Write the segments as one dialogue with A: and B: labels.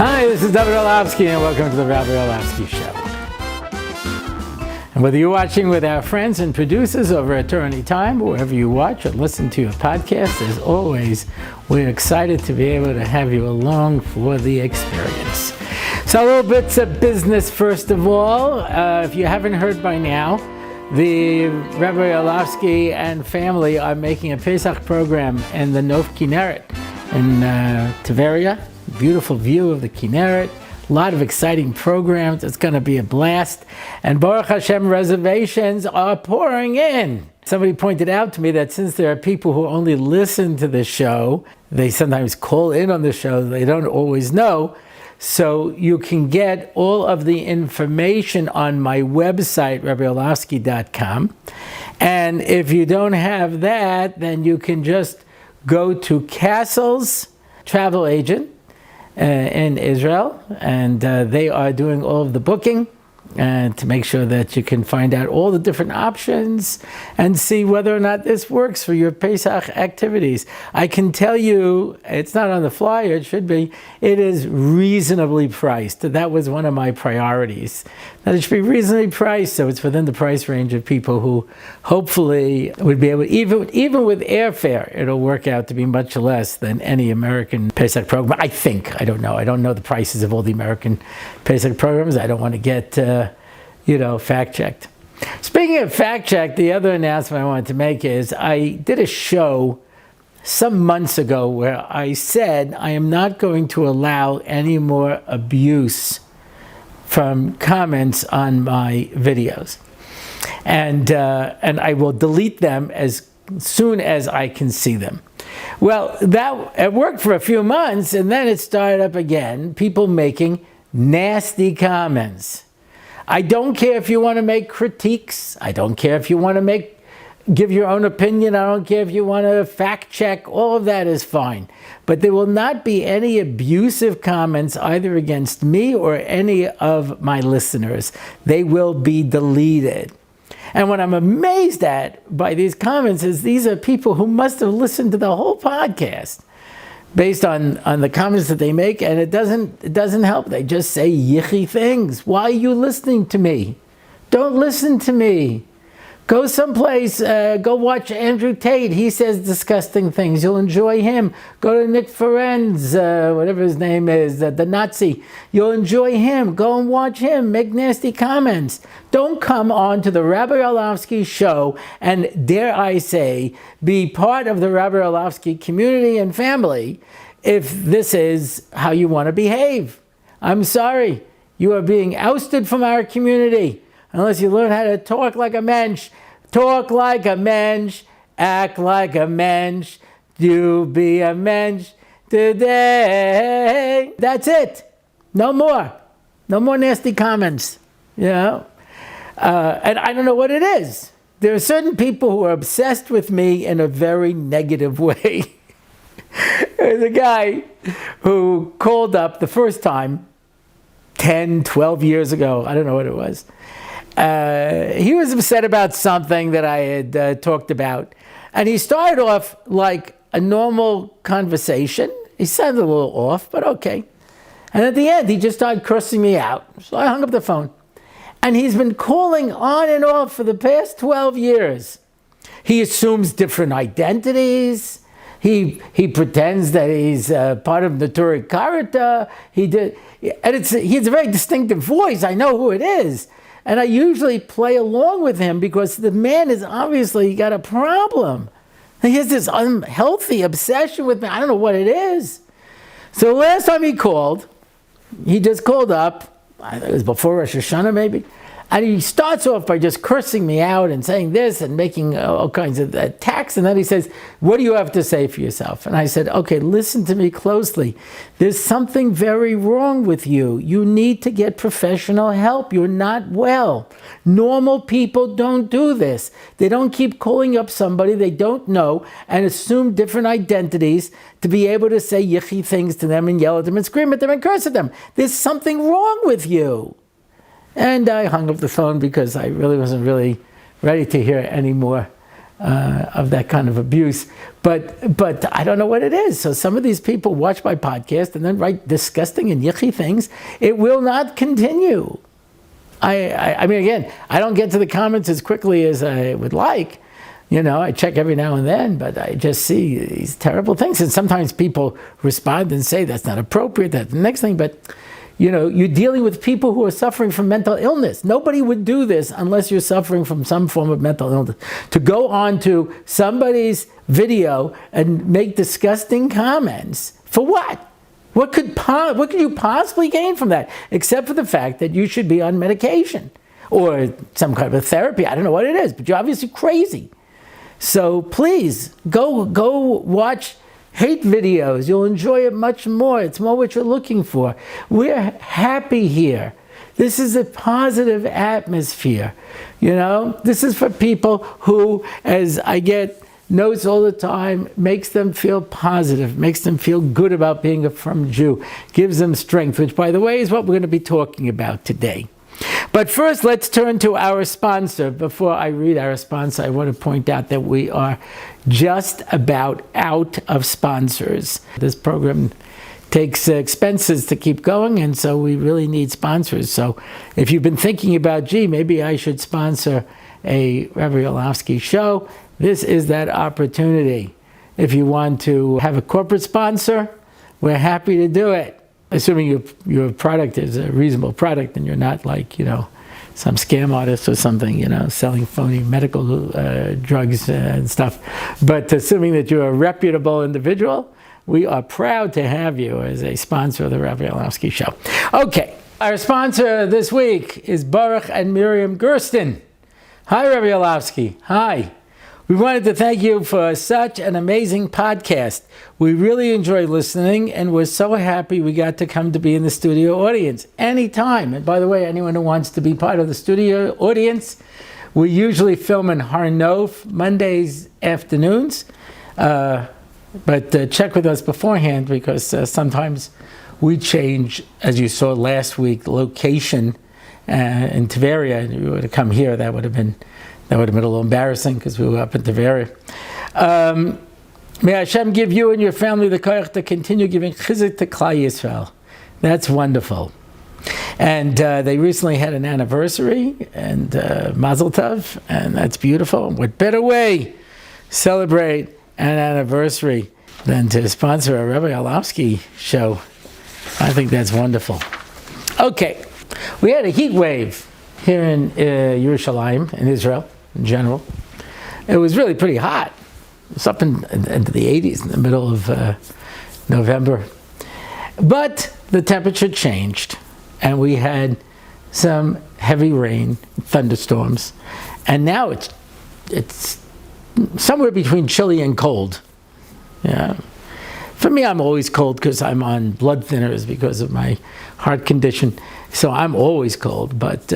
A: Hi, this is Rabbi Orlofsky, and welcome to the Rabbi Orlofsky Show. And whether you're watching with our friends and producers over at Torah Anytime, or wherever you watch or listen to your podcast, as always, we're excited to be able to have you along for the experience. So a little bits of business first of all. If you haven't heard by now, the Rabbi Orlofsky and family are making a Pesach program in the Nof Kinneret in Tveria. Beautiful view of the Kinneret. A lot of exciting programs. It's going to be a blast. And Baruch Hashem, reservations are pouring in. Somebody pointed out to me that since there are people who only listen to the show, they sometimes call in on the show, they don't always know. So you can get all of the information on my website, RabbiOrlofsky.com. And if you don't have that, then you can just go to Castle's travel agent in Israel, and they are doing all of the booking to make sure that you can find out all the different options and see whether or not this works for your Pesach activities. I can tell you, it's not on the flyer, it should be, it is reasonably priced. That was one of my priorities. That it should be reasonably priced, so it's within the price range of people who hopefully would be able, even with airfare, it'll work out to be much less than any American Pesach program. I think, I don't know. I don't know the prices of all the American Pesach programs. I don't want to get fact-checked. Speaking of fact-check, the other announcement I wanted to make is I did a show some months ago where I said I am not going to allow any more abuse from comments on my videos. And I will delete them as soon as I can see them. Well, it worked for a few months, and then it started up again, people making nasty comments. I don't care if you want to make critiques. I don't care if you want to give your own opinion. I don't care if you want to fact check. All of that is fine. But there will not be any abusive comments either against me or any of my listeners. They will be deleted. And what I'm amazed at by these comments is these are people who must have listened to the whole podcast based on the comments that they make, and it doesn't help. They just say yichi things. Why are you listening to me? Don't listen to me. Go someplace, go watch Andrew Tate. He says disgusting things. You'll enjoy him. Go to Nick Ferenz, whatever his name is, the Nazi. You'll enjoy him. Go and watch him. Make nasty comments. Don't come on to the Rabbi Orlofsky show and, dare I say, be part of the Rabbi Orlofsky community and family if this is how you want to behave. I'm sorry. You are being ousted from our community unless you learn how to talk like a mensch. Talk like a mensch. Act like a mensch. Do be a mensch today. That's it. No more. No more nasty comments. And I don't know what it is. There are certain people who are obsessed with me in a very negative way. There's a guy who called up the first time 10, 12 years ago. I don't know what it was. He was upset about something that I had talked about. And he started off like a normal conversation. He sounded a little off, but okay. And at the end, he just started cursing me out. So I hung up the phone. And he's been calling on and off for the past 12 years. He assumes different identities. He pretends that he's part of the Torah Karata. He has a very distinctive voice. I know who it is. And I usually play along with him because the man has obviously got a problem. He has this unhealthy obsession with me. I don't know what it is. So the last time he called, he just called up. I think it was before Rosh Hashanah maybe. And he starts off by just cursing me out and saying this and making all kinds of attacks. And then he says, what do you have to say for yourself? And I said, okay, listen to me closely. There's something very wrong with you. You need to get professional help. You're not well. Normal people don't do this. They don't keep calling up somebody they don't know and assume different identities to be able to say yichi things to them and yell at them and scream at them and curse at them. There's something wrong with you. And I hung up the phone because I really wasn't ready to hear any more of that kind of abuse. But I don't know what it is. So some of these people watch my podcast and then write disgusting and yucky things. It will not continue. I mean, again, I don't get to the comments as quickly as I would like. I check every now and then, but I just see these terrible things. And sometimes people respond and say, that's not appropriate, that's the next thing. But, you're dealing with people who are suffering from mental illness. Nobody would do this unless you're suffering from some form of mental illness. To go on to somebody's video and make disgusting comments, for what? What could you possibly gain from that? Except for the fact that you should be on medication or some kind of therapy. I don't know what it is, but you're obviously crazy. So please, go watch hate videos. You'll enjoy it much more. It's more what you're looking for. We're happy here. This is a positive atmosphere. This is for people who, as I get notes all the time, makes them feel positive, makes them feel good about being a frum Jew, gives them strength, which, by the way, is what we're going to be talking about today. But first, let's turn to our sponsor. Before I read our sponsor, I want to point out that we are just about out of sponsors. This program takes expenses to keep going, and so we really need sponsors. So if you've been thinking about, maybe I should sponsor a Rabbi Orlofsky show, this is that opportunity. If you want to have a corporate sponsor, we're happy to do it. Assuming your product is a reasonable product and you're not like, some scam artist or something, selling phony medical drugs and stuff. But assuming that you're a reputable individual, we are proud to have you as a sponsor of the Rabbi Orlofsky Show. Okay, our sponsor this week is Baruch and Miriam Gersten. Hi, Rabbi Orlofsky. Hi. We wanted to thank you for such an amazing podcast. We really enjoy listening, and we're so happy we got to come to be in the studio audience anytime. And by the way, anyone who wants to be part of the studio audience, we usually film in Har Nof Mondays afternoons. But check with us beforehand, because sometimes we change, as you saw last week, location in Tveria. And if you were to come here, that would have been a little embarrassing because we were up in Tveria. May Hashem give you and your family the koach to continue giving chizzuk to Klal Yisroel. That's wonderful. And they recently had an anniversary, and Mazel Tov, and that's beautiful. What better way celebrate an anniversary than to sponsor a Rabbi Orlofsky show? I think that's wonderful. Okay, we had a heat wave here in Yerushalayim, in Israel, in general. It was really pretty hot. It was up into the 80s in the middle of November. But the temperature changed, and we had some heavy rain, thunderstorms, and now it's somewhere between chilly and cold. Yeah. For me, I'm always cold because I'm on blood thinners because of my heart condition. So I'm always cold, but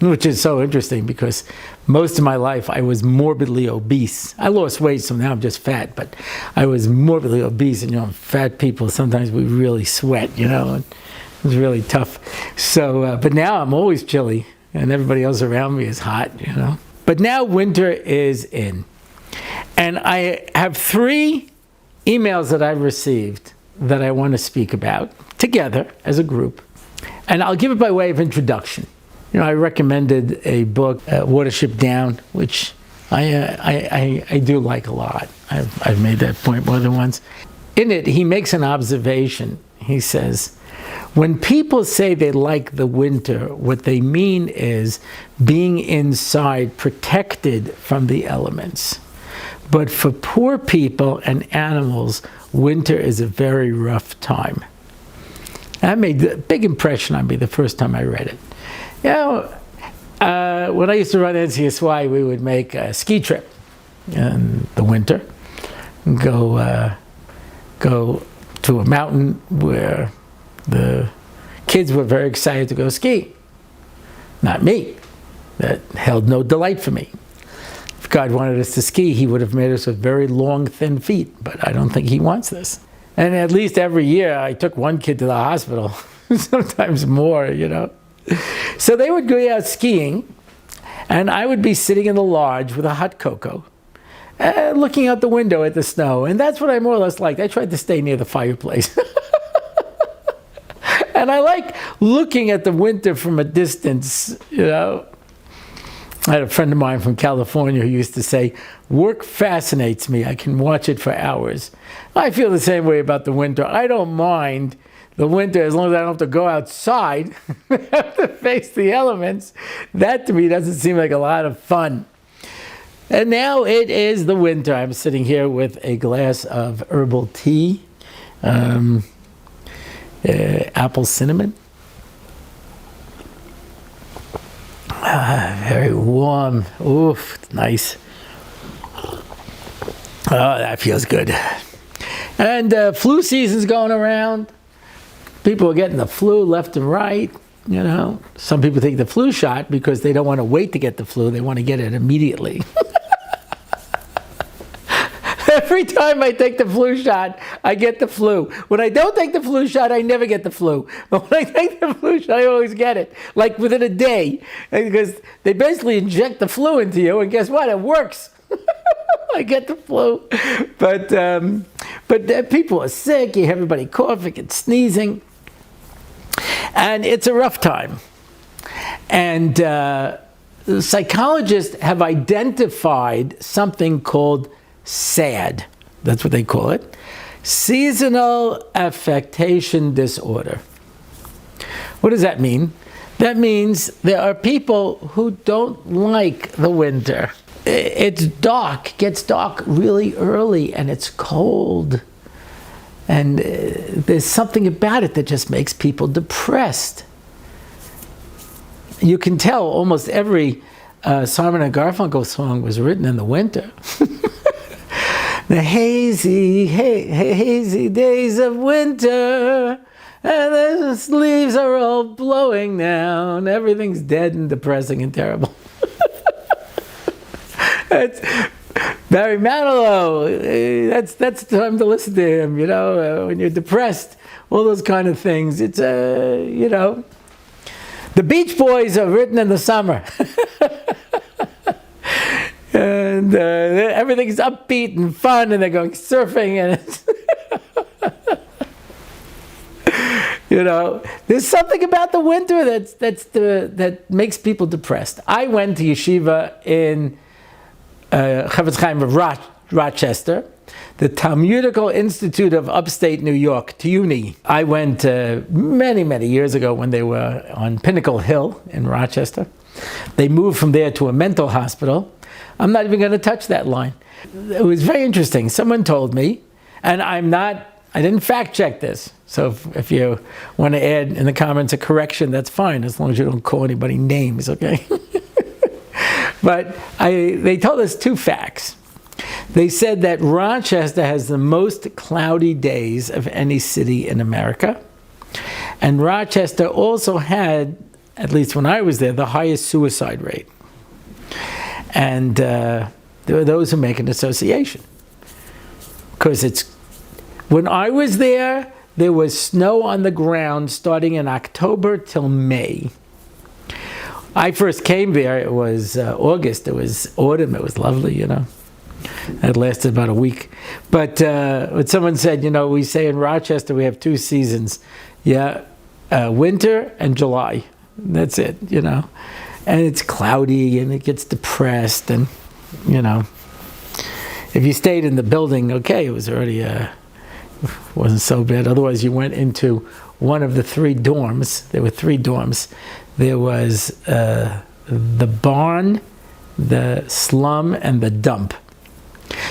A: which is so interesting because most of my life I was morbidly obese. I lost weight, so now I'm just fat, but I was morbidly obese, and fat people, sometimes we really sweat, and it was really tough. So, but now I'm always chilly, and everybody else around me is hot, But now winter is in. And I have 3 emails that I've received that I want to speak about together as a group. And I'll give it by way of introduction. I recommended a book, Watership Down, which I do like a lot. I've made that point more than once. In it, he makes an observation. He says, when people say they like the winter, what they mean is being inside, protected from the elements. But for poor people and animals, winter is a very rough time. That made a big impression on me the first time I read it. When I used to run NCSY, we would make a ski trip in the winter and go to a mountain where the kids were very excited to go ski. Not me. That held no delight for me. If God wanted us to ski, he would have made us with very long, thin feet, but I don't think he wants this. And at least every year, I took one kid to the hospital, sometimes more, So they would go out skiing, and I would be sitting in the lodge with a hot cocoa, looking out the window at the snow. And that's what I more or less liked. I tried to stay near the fireplace. And I like looking at the winter from a distance, you know. I had a friend of mine from California who used to say, work fascinates me. I can watch it for hours. I feel the same way about the winter. I don't mind the winter as long as I don't have to go outside. I have to face the elements. That to me doesn't seem like a lot of fun. And now it is the winter. I'm sitting here with a glass of herbal tea, apple cinnamon. Very warm. Oof, nice. Oh, that feels good. And flu season's going around. People are getting the flu left and right, you know. Some people take the flu shot because they don't want to wait to get the flu. They want to get it immediately. Every time I take the flu shot, I get the flu. When I don't take the flu shot, I never get the flu. But when I take the flu shot, I always get it, like within a day. Because they basically inject the flu into you, and guess what? It works. I get the flu. But people are sick, you have everybody coughing and sneezing. And it's a rough time. And psychologists have identified something called SAD. That's what they call it. Seasonal affectation disorder. What does that mean? That means there are people who don't like the winter. It's dark, gets dark really early, and it's cold. And there's something about it that just makes people depressed. You can tell almost every Simon and Garfunkel song was written in the winter. The hazy days of winter, and the leaves are all blowing down. Everything's dead and depressing and terrible. It's Barry Manilow. That's the time to listen to him. You know, when you're depressed, all those kind of things. It's you know, the Beach Boys are written in the summer. And everything's upbeat and fun, and they're going surfing, and it's you know, there's something about the winter that makes people depressed. I went to yeshiva in Chavetz Chaim of Rochester, the Talmudical Institute of Upstate New York, TUNY. I went many years ago when they were on Pinnacle Hill in Rochester. They moved from there to a mental hospital. I'm not even going to touch that line. It was very interesting. Someone told me, and I didn't fact check this. So if you want to add in the comments a correction, that's fine, as long as you don't call anybody names, okay? But they told us two facts. They said that Rochester has the most cloudy days of any city in America. And Rochester also had, at least when I was there, the highest suicide rate. And there are those who make an association. Because when I was there was snow on the ground starting in October till May. I first came there, it was August, it was autumn, it was lovely, you know. It lasted about a week. But what someone said, you know, we say in Rochester we have two seasons. Yeah, winter and July. That's it, you know. And it's cloudy and it gets depressed, and, you know, if you stayed in the building, okay, it was already, wasn't so bad. Otherwise, you went into one of the three dorms. There were three dorms. There was the barn, the slum, and the dump.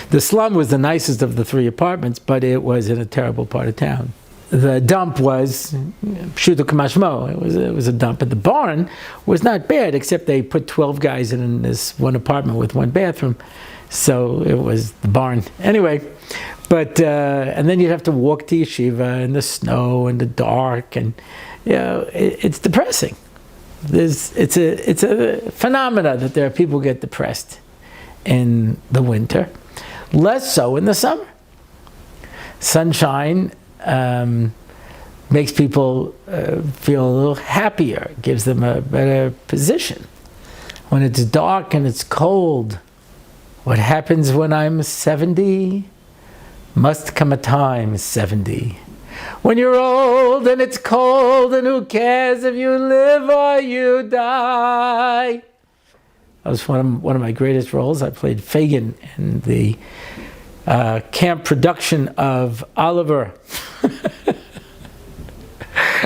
A: The slum was the nicest of the three apartments, but it was in a terrible part of town. The dump was pshuto k'mashmo. It was a dump. But the barn was not bad, except they put 12 guys in this one apartment with one bathroom. So it was the barn. Anyway, but and then you'd have to walk to yeshiva in the snow and the dark, and you know, it's depressing. It's a phenomena that there are people who get depressed in the winter, less so in the summer. Sunshine makes people feel a little happier, gives them a better position. When it's dark and it's cold, What happens when I'm 70? Must come a time, 70. When you're old and it's cold, and who cares if you live or you die? That was one of my greatest roles. I played Fagin in the camp production of Oliver.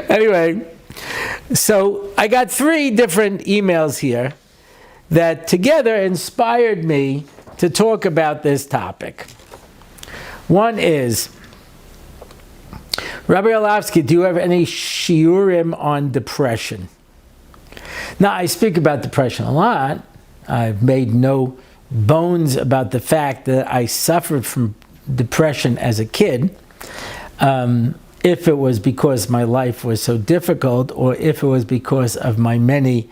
A: Anyway, so I got 3 different emails here that together inspired me to talk about this topic. One is, Rabbi Orlofsky, do you have any shiurim on depression? Now, I speak about depression a lot. I've made no bones about the fact that I suffered from depression as a kid. If it was because my life was so difficult, or if it was because of my many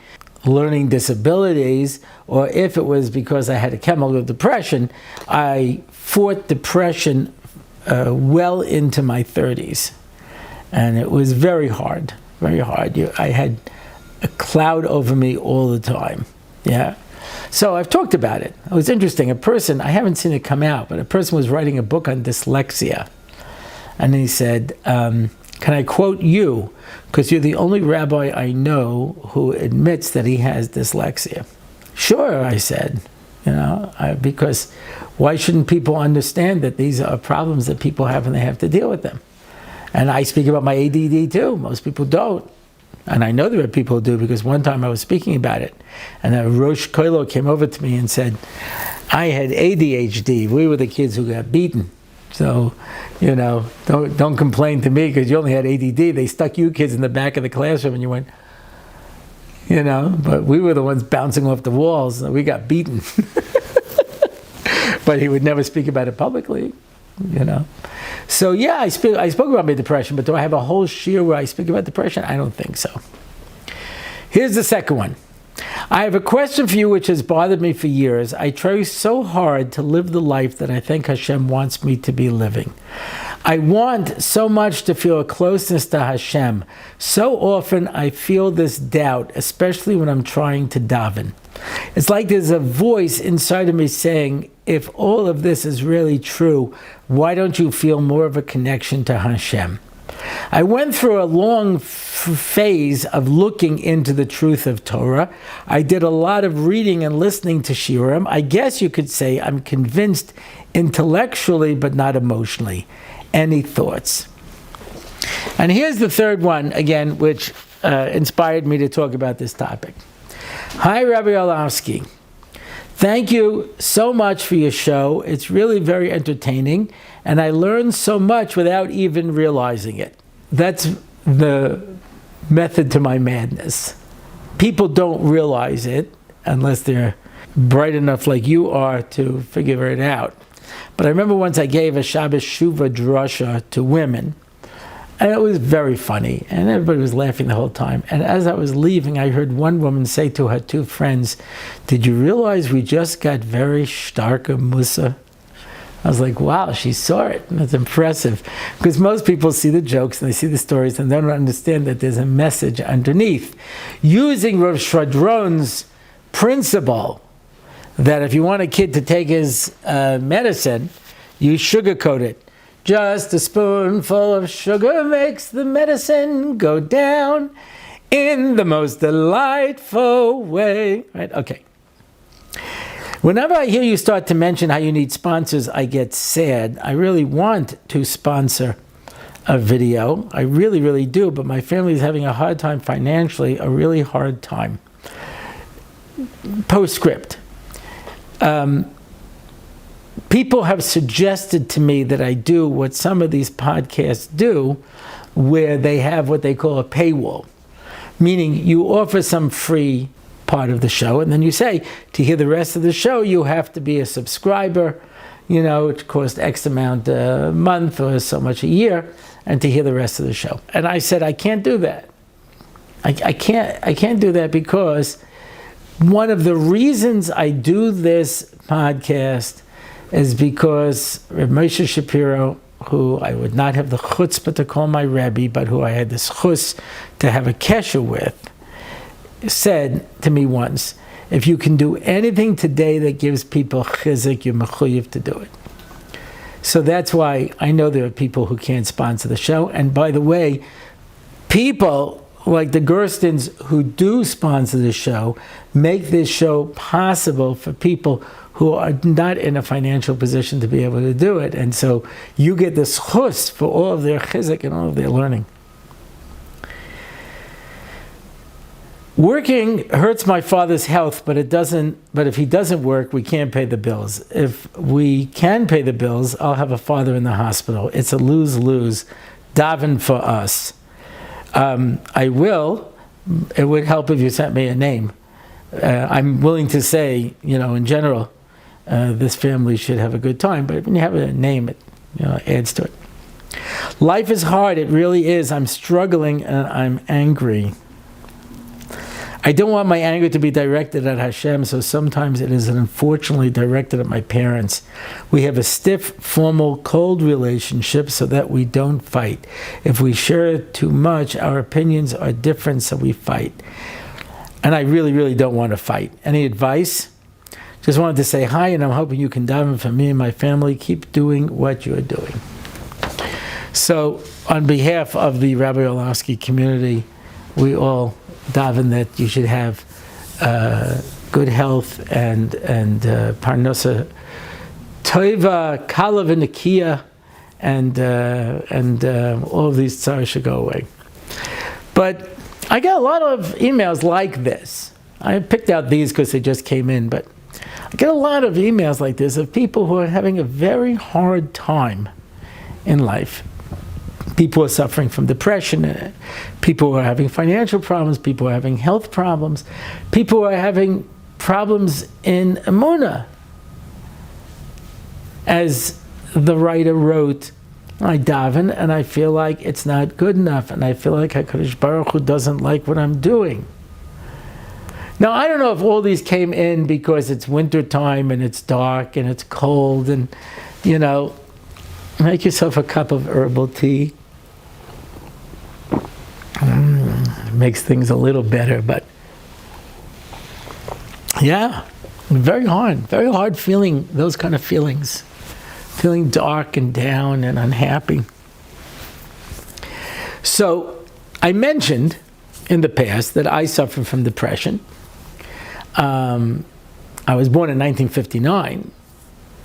A: learning disabilities, or if it was because I had a chemical depression, I fought depression well into my 30s. And it was very hard, very hard. I had a cloud over me all the time. Yeah. So I've talked about it. It was interesting. A person, I haven't seen it come out, but a person was writing a book on dyslexia. And he said, can I quote you? Because you're the only rabbi I know who admits that he has dyslexia. Sure, I said. Because why shouldn't people understand that these are problems that people have and they have to deal with them? And I speak about my ADD too. Most people don't. And I know there are people who do, because one time I was speaking about it, and a Rosh Koilo came over to me and said, I had ADHD. We were the kids who got beaten. So, don't complain to me because you only had ADD. They stuck you kids in the back of the classroom and you went, but we were the ones bouncing off the walls. We got beaten. But he would never speak about it publicly, So yeah, I spoke about my depression, but do I have a whole shiur where I speak about depression? I don't think so. Here's the second one. I have a question for you which has bothered me for years. I try so hard to live the life that I think Hashem wants me to be living. I want so much to feel a closeness to Hashem. So often I feel this doubt, especially when I'm trying to daven. It's like there's a voice inside of me saying, if all of this is really true, why don't you feel more of a connection to Hashem? I went through a long phase of looking into the truth of Torah. I did a lot of reading and listening to shiurim. I guess you could say I'm convinced intellectually, but not emotionally. Any thoughts? And here's the third one, again, which inspired me to talk about this topic. Hi, Rabbi Orlofsky. Thank you so much for your show. It's really very entertaining, and I learned so much without even realizing it. That's the method to my madness. People don't realize it unless they're bright enough like you are to figure it out. But I remember once I gave a Shabbos Shuvah drasha to women, and it was very funny, and everybody was laughing the whole time. And as I was leaving, I heard one woman say to her 2 friends, did you realize we just got very starke Musa? I was like, wow, she saw it. That's impressive. Because most people see the jokes and they see the stories and they don't understand that there's a message underneath. Using Rav Shradron's principle that if you want a kid to take his medicine, you sugarcoat it. Just a spoonful of sugar makes the medicine go down in the most delightful way. Right? Okay. Whenever I hear you start to mention how you need sponsors, I get sad. I really want to sponsor a video. I really, really do, but my family is having a hard time financially, a really hard time. Postscript. People have suggested to me that I do what some of these podcasts do, where they have what they call a paywall, meaning you offer some free part of the show, and then you say, to hear the rest of the show, you have to be a subscriber, it costs X amount a month or so much a year, and to hear the rest of the show. And I said, I can't do that. I can't do that because one of the reasons I do this podcast is because Reb Moshe Shapiro, who I would not have the chutzpah to call my Rebbe, but who I had this chus to have a kesher with, said to me once, If you can do anything today that gives people chizzuk, you're mechuyev to do it. So that's why I know there are people who can't sponsor the show. And by the way, people like the Gerstens who do sponsor the show make this show possible for people who are not in a financial position to be able to do it. And so you get this chus for all of their chizzuk and all of their learning. Working hurts my father's health, but if he doesn't work, we can't pay the bills. If we can pay the bills, I'll have a father in the hospital. It's a lose-lose. Daven for us. I will. It would help if you sent me a name. I'm willing to say, in general, this family should have a good time, but when you have a name, it adds to it. Life is hard. It really is. I'm struggling and I'm angry. I don't want my anger to be directed at Hashem, so sometimes it is unfortunately directed at my parents. We have a stiff, formal, cold relationship so that we don't fight. If we share too much, our opinions are different, so we fight. And I really, really don't want to fight. Any advice? Just wanted to say hi, and I'm hoping you can daven for me and my family. Keep doing what you're doing. So, on behalf of the Rabbi Orlofsky community, we all daven that you should have good health and parnasa toiva, kala v'nekiya, and all of these tzaras should go away. But I got a lot of emails like this. I picked out these because they just came in, but I get a lot of emails like this of people who are having a very hard time in life. People are suffering from depression, people are having financial problems, people are having health problems, people are having problems in emunah. As the writer wrote, I daven and I feel like it's not good enough, and I feel like HaKadosh Baruch Hu doesn't like what I'm doing. Now, I don't know if all these came in because it's winter time and it's dark and it's cold, and make yourself a cup of herbal tea. Makes things a little better, but yeah, very hard feeling those kind of feelings, feeling dark and down and unhappy. So I mentioned in the past that I suffer from depression. I was born in 1959.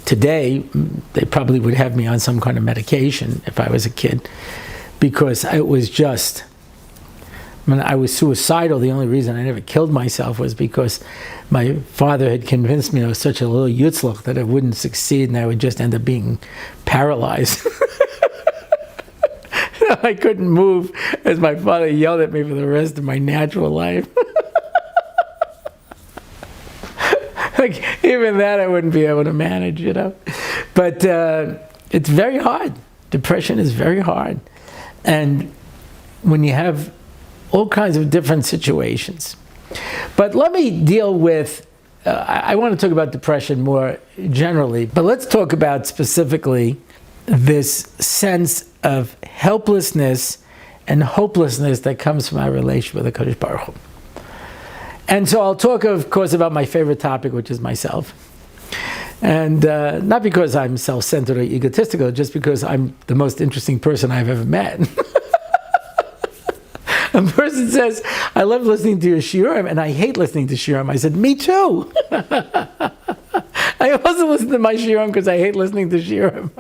A: Today, they probably would have me on some kind of medication if I was a kid, because it was just, when I was suicidal, the only reason I never killed myself was because my father had convinced me I was such a little yutzlach that I wouldn't succeed and I would just end up being paralyzed. I couldn't move as my father yelled at me for the rest of my natural life. Like, even that I wouldn't be able to manage, But it's very hard. Depression is very hard. And when you have all kinds of different situations. But let me deal with, I want to talk about depression more generally, but let's talk about specifically this sense of helplessness and hopelessness that comes from our relationship with the HaKadosh Baruch Hu. And so I'll talk, of course, about my favorite topic, which is myself. And not because I'm self-centered or egotistical, just because I'm the most interesting person I've ever met. A person says, I love listening to your shiurim, and I hate listening to shiurim. I said, me too. I also listen to my shiurim because I hate listening to shiurim.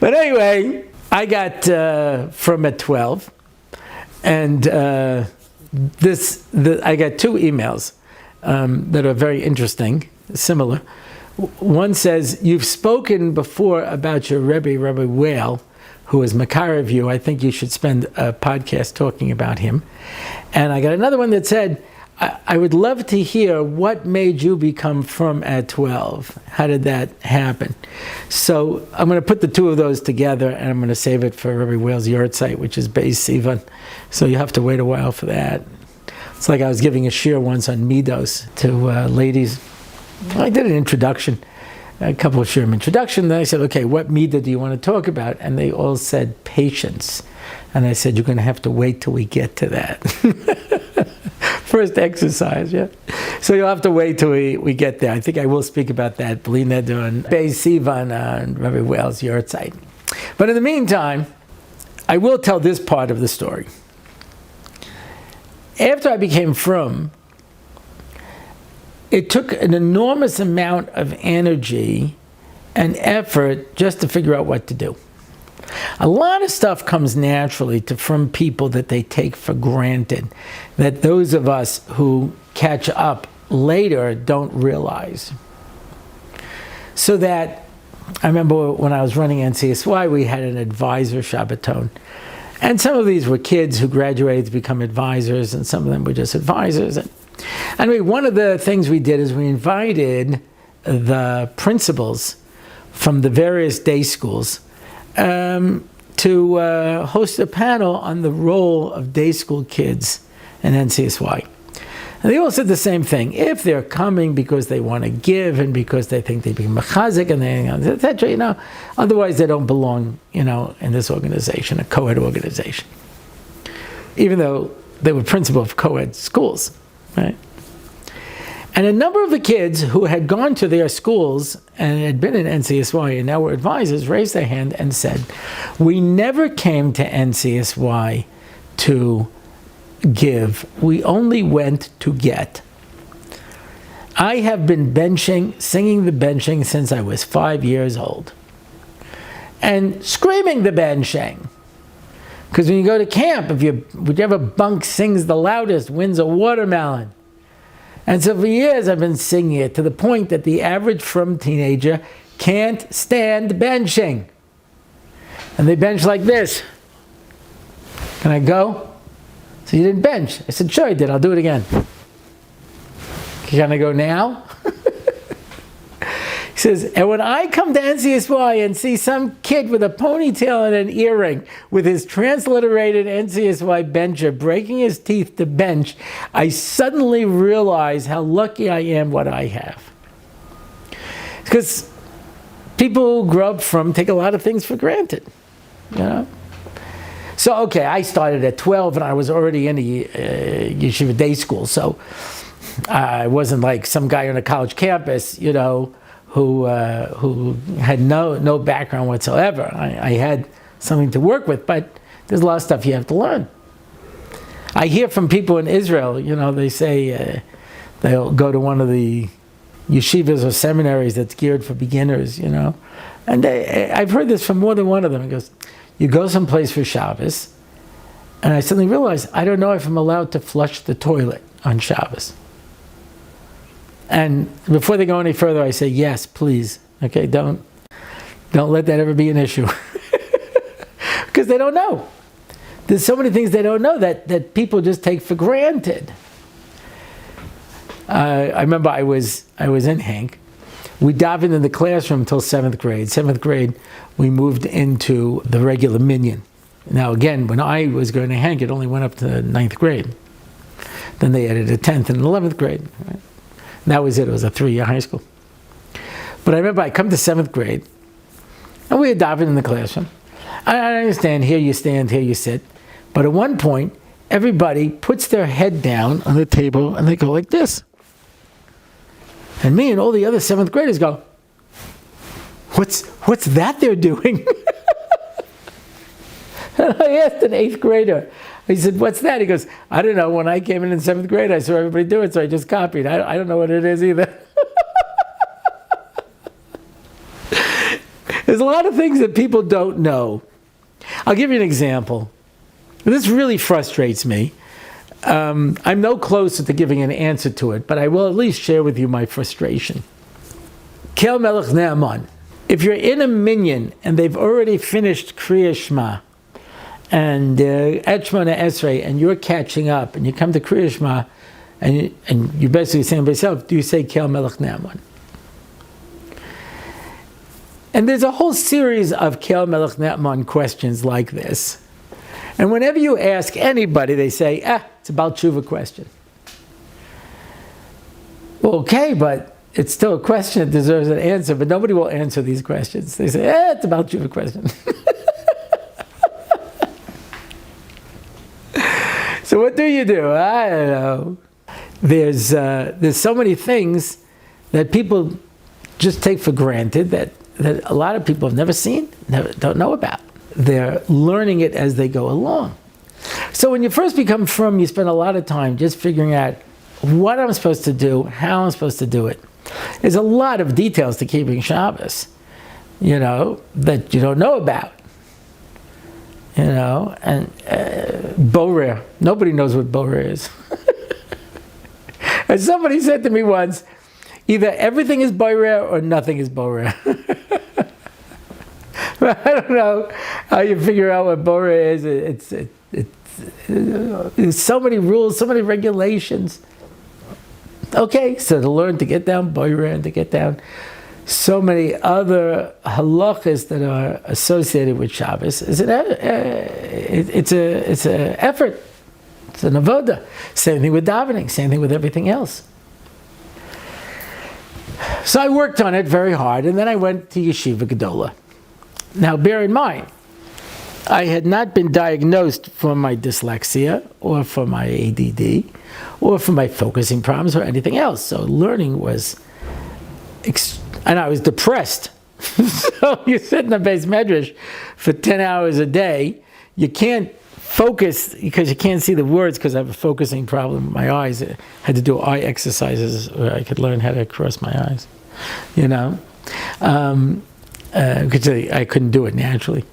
A: But anyway, I got from at 12, and I got two emails that are very interesting, similar. One says, you've spoken before about your Rabbi Whale, who is Makar of you. I think you should spend a podcast talking about him. And I got another one that said, I would love to hear what made you become from at 12. How did that happen? So I'm going to put the two of those together, and I'm going to save it for Rabbi Whale's yard site, which is Beis Sivan. So you have to wait a while for that. It's like I was giving a shiur once on Midos to ladies. I did an introduction, a couple of shiurim introduction. Then I said, okay, what midah do you want to talk about? And they all said patience. And I said, you're going to have to wait till we get to that. First exercise, yeah. So you'll have to wait till we get there. I think I will speak about that. Bli Neder and Beis Sivan and Rabbi Wales Yortzeit. But in the meantime, I will tell this part of the story. After I became frum, it took an enormous amount of energy and effort just to figure out what to do. A lot of stuff comes naturally from people that they take for granted, that those of us who catch up later don't realize. So that, I remember when I was running NCSY, we had an advisor Shabbaton. And some of these were kids who graduated to become advisors, and some of them were just advisors. And anyway, one of the things we did is we invited the principals from the various day schools to host a panel on the role of day school kids in NCSY. And they all said the same thing. If they're coming because they want to give and because they think they become mechazik and they, etc., otherwise they don't belong, in this organization, a co-ed organization. Even though they were principal of co-ed schools, right? And a number of the kids who had gone to their schools and had been in NCSY and now were advisors raised their hand and said, we never came to NCSY to give. We only went to get. I have been singing the benching since I was 5 years old. And screaming the benching. Because when you go to camp, whichever bunk sings the loudest wins a watermelon. And so for years I've been singing it to the point that the average frum teenager can't stand benching. And they bench like this. Can I go? So you didn't bench. I said, sure I did. I'll do it again. Can I go now? He says, and when I come to NCSY and see some kid with a ponytail and an earring with his transliterated NCSY bencher breaking his teeth to bench, I suddenly realize how lucky I am what I have. Because people who grow up from take a lot of things for granted, So, okay, I started at 12 and I was already in a yeshiva day school. So I wasn't like some guy on a college campus, who had no background whatsoever. I had something to work with, but there's a lot of stuff you have to learn. I hear from people in Israel, they say they'll go to one of the yeshivas or seminaries that's geared for beginners, and I've heard this from more than one of them. It goes, you go someplace for Shabbos, and I suddenly realize I don't know if I'm allowed to flush the toilet on Shabbos. And before they go any further, I say, yes, please. Okay, don't let that ever be an issue. Because they don't know. There's so many things they don't know that people just take for granted. I remember I was in Hank. We davened in the classroom until 7th grade. 7th grade, we moved into the regular minyan. Now again, when I was going to Hank, it only went up to 9th grade. Then they added a 10th and 11th grade. Right? And that was it. It was a 3-year high school. But I remember I come to 7th grade, and we had davened in the classroom. I understand, here you stand, here you sit. But at one point, everybody puts their head down on the table, and they go like this. And me and all the other 7th graders go, what's that they're doing? And I asked an 8th grader, he said, what's that? He goes, I don't know. When I came in 7th grade, I saw everybody do it, so I just copied. I don't know what it is either. There's a lot of things that people don't know. I'll give you an example. This really frustrates me. I'm no closer to giving an answer to it, but I will at least share with you my frustration. Kel Melech Ne'aman. If you're in a minyan and they've already finished Kriya Shema, and Et Shmona Esrei, and you're catching up, and you come to Kriya Shema, and you're basically saying to yourself, do you say Kel Melech Ne'aman? And there's a whole series of Kel Melech Ne'aman questions like this. And whenever you ask anybody, they say, it's a Baal Tshuva question. Well, okay, but it's still a question that deserves an answer, but nobody will answer these questions. They say, it's a Baal Tshuva question. So what do? I don't know. there's so many things that people just take for granted that a lot of people have never seen, don't know about. They're learning it as they go along. So when you first become frum, you spend a lot of time just figuring out what I'm supposed to do, how I'm supposed to do it. There's a lot of details to keeping Shabbos, that you don't know about. And Borer, nobody knows what Borer is. And somebody said to me once, either everything is Borer or nothing is Borer. I don't know how you figure out what Borer is. There's so many rules, so many regulations. Okay, so to learn to get down Borer and to get down so many other halachas that are associated with Shabbos, it's an effort. It's an avoda. Same thing with davening. Same thing with everything else. So I worked on it very hard, and then I went to Yeshiva Gedola. Now, bear in mind, I had not been diagnosed for my dyslexia or for my ADD or for my focusing problems or anything else. So learning was, and I was depressed. So you sit in the base medrash for 10 hours a day. You can't focus because you can't see the words because I have a focusing problem with my eyes. I had to do eye exercises where I could learn how to cross my eyes, because I couldn't do it naturally.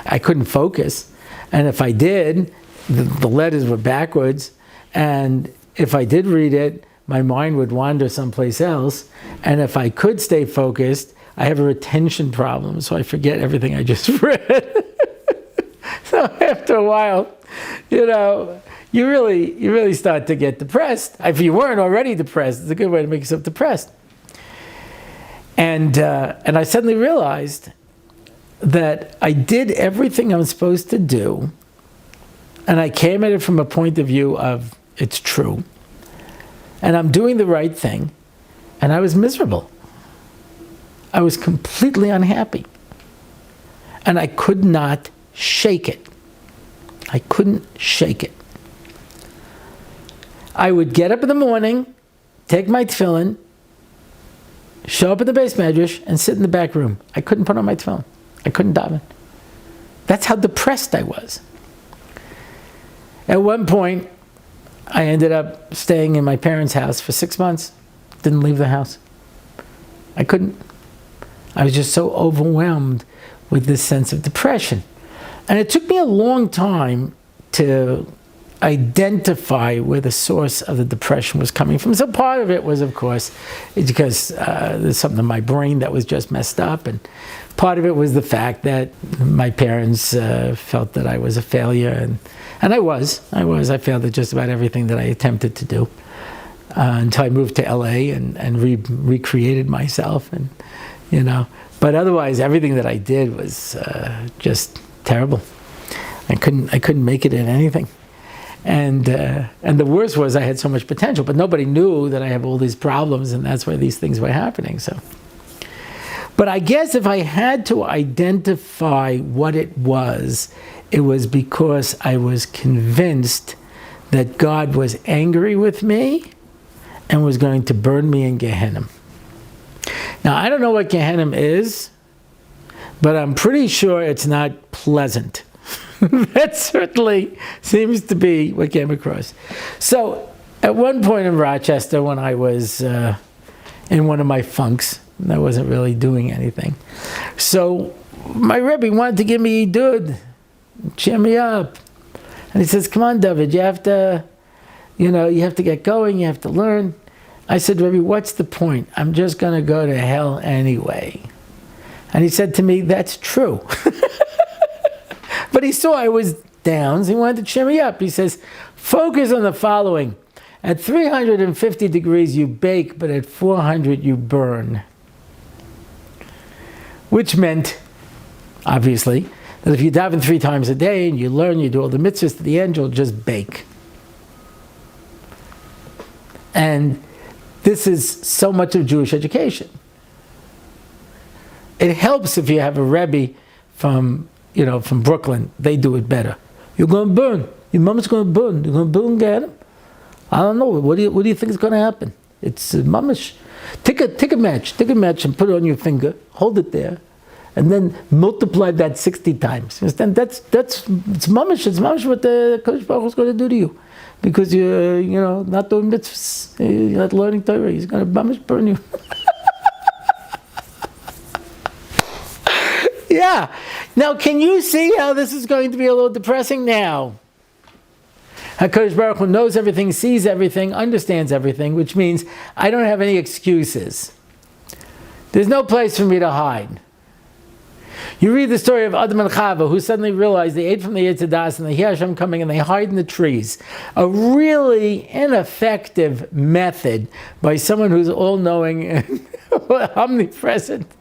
A: I couldn't focus. And if I did, the letters were backwards. And if I did read it, my mind would wander someplace else. And if I could stay focused, I have a retention problem, so I forget everything I just read. So after a while, you really start to get depressed. If you weren't already depressed, it's a good way to make yourself depressed. And I suddenly realized that I did everything I was supposed to do, and I came at it from a point of view of it's true, and I'm doing the right thing, and I was miserable. I was completely unhappy, and I could not shake it. I couldn't shake it. I would get up in the morning, take my tefillin, show up at the base medrash, and sit in the back room. I couldn't put on my tefillin. I couldn't daven. That's how depressed I was. At one point, I ended up staying in my parents' house for 6 months. Didn't leave the house. I couldn't. I was just so overwhelmed with this sense of depression. And it took me a long time to identify where the source of the depression was coming from. So part of it was, of course, because there's something in my brain that was just messed up, and part of it was the fact that my parents felt that I was a failure, and I was. I failed at just about everything that I attempted to do until I moved to LA and recreated myself, and But otherwise, everything that I did was just terrible. I couldn't make it in anything. And the worst was I had so much potential, but nobody knew that I have all these problems, and that's why these things were happening. So, but I guess if I had to identify what it was because I was convinced that God was angry with me and was going to burn me in Gehenna. Now, I don't know what Gehenna is, but I'm pretty sure it's not pleasant. That certainly seems to be what came across. So, at one point in Rochester, when I was in one of my funks, and I wasn't really doing anything, so my Rebbe wanted to give me Dud, cheer me up, and he says, "Come on, Dovid, you have to, you have to get going. You have to learn." I said, "Rebbe, what's the point? I'm just going to go to hell anyway." And he said to me, "That's true." But he saw I was down, so he wanted to cheer me up. He says, "Focus on the following. At 350 degrees you bake, but at 400 you burn." Which meant, obviously, that if you daven 3 times a day and you learn, you do all the mitzvahs to the end, you'll just bake. And this is so much of Jewish education. It helps if you have a Rebbe from Brooklyn. They do it better. You're going to burn. Your mama's going to burn. You're going to burn, get him. I don't know. What do you think is going to happen? It's mamish. Take a match and put it on your finger. Hold it there, and then multiply that 60 times. Understand? It's mamish. It's mamish what the Kodesh Baruch Hu is going to do to you, because you're not doing mitzvahs. You're not learning Torah. He's going to mamish burn you. Yeah. Now, can you see how this is going to be a little depressing now? HaKadosh Baruch Hu knows everything, sees everything, understands everything, which means I don't have any excuses. There's no place for me to hide. You read the story of Adam and Chava, who suddenly realized they ate from the Yetzer Das and they hear Hashem coming and they hide in the trees. A really ineffective method by someone who's all-knowing and omnipresent.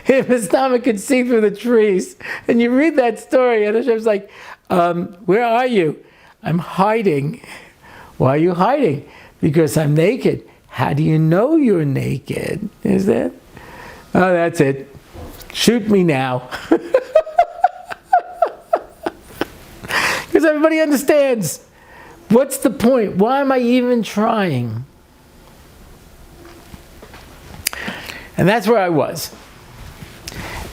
A: His stomach could see through the trees. And you read that story and Hashem's like, where are you? I'm hiding. Why are you hiding? Because I'm naked. How do you know you're naked? Is that? Oh, that's it. Shoot me now. Because everybody understands. What's the point? Why am I even trying? And that's where I was.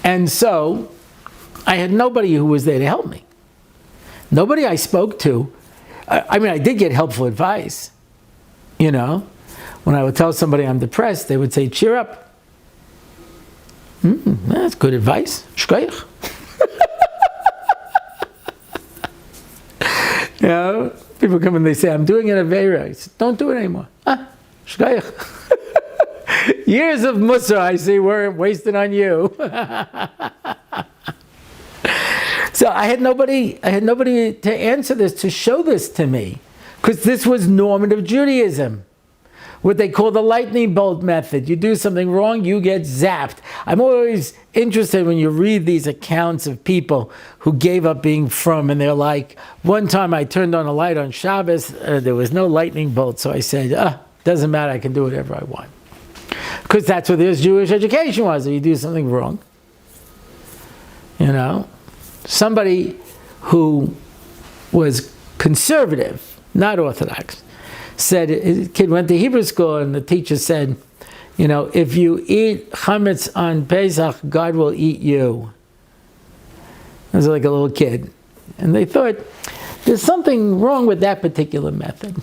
A: And so, I had nobody who was there to help me. Nobody I spoke to. I mean, I did get helpful advice. When I would tell somebody I'm depressed, they would say, cheer up. That's good advice. Shkoyach. People come and they say, I'm doing an Aveira. I say, don't do it anymore. Shkoyach. Years of Mussar, I see, weren't wasted on you. So I had nobody to answer this, to show this to me, because this was normative Judaism, what they call the lightning bolt method. You do something wrong, you get zapped. I'm always interested when you read these accounts of people who gave up being frum, and they're like, one time I turned on a light on Shabbos, there was no lightning bolt, so I said, doesn't matter, I can do whatever I want. Because that's what this Jewish education was, if you do something wrong. Somebody who was conservative, not Orthodox, said his kid went to Hebrew school and the teacher said, if you eat chametz on Pesach, God will eat you. I was like a little kid. And they thought, there's something wrong with that particular method.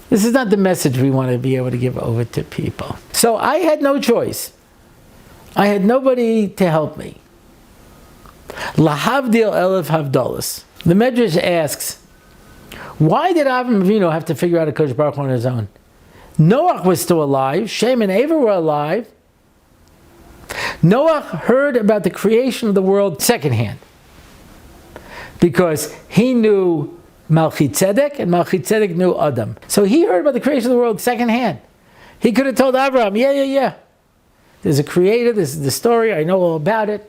A: This is not the message we want to be able to give over to people. So I had no choice. I had nobody to help me. Lahavdil elef havdolas. The Medrash asks, why did Avram Avinu have to figure out a Kodesh Baruch Hu on his own? Noach was still alive. Shem and Ever were alive. Noach heard about the creation of the world secondhand, because he knew Melchizedek and Melchizedek knew Adam. So he heard about the creation of the world secondhand. He could have told Abraham, yeah. There's a creator, this is the story, I know all about it.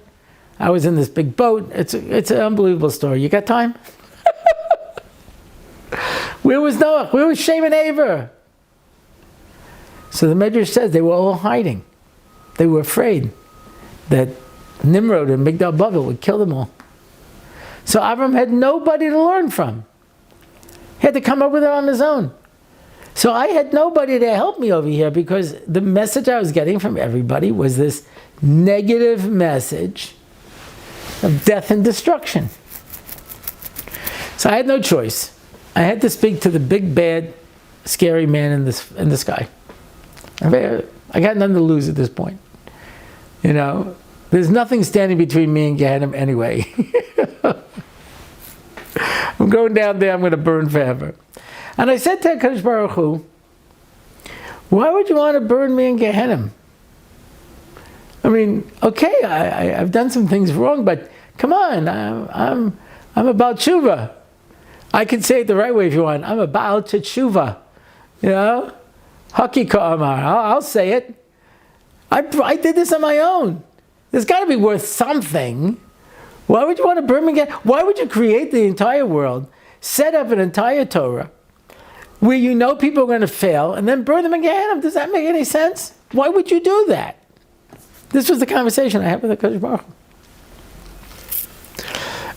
A: I was in this big boat. It's an unbelievable story. You got time? Where was Noah? Where was Shem and Ever? So the Medrash says they were all hiding. They were afraid that Nimrod and Migdal Bavel would kill them all. So Avram had nobody to learn from. He had to come up with it on his own. So I had nobody to help me over here, because the message I was getting from everybody was this negative message of death and destruction. So I had no choice. I had to speak to the big, bad, scary man in the sky. I got nothing to lose at this point. There's nothing standing between me and Gehenna anyway. I'm going down there, I'm going to burn forever. And I said to HaKadosh Baruch Hu, why would you want to burn me in Gehenna? I mean, okay, I've done some things wrong, but come on, I'm about tshuva. I can say it the right way if you want. I'm a Baal Tshuva. Haki Ka'amar. I'll say it. I did this on my own. There's got to be worth something. Why would you want to burn me again? Why would you create the entire world, set up an entire Torah, where people are going to fail, and then burn them again? Does that make any sense? Why would you do that? This was the conversation I had with the Kodesh Baruch Hu.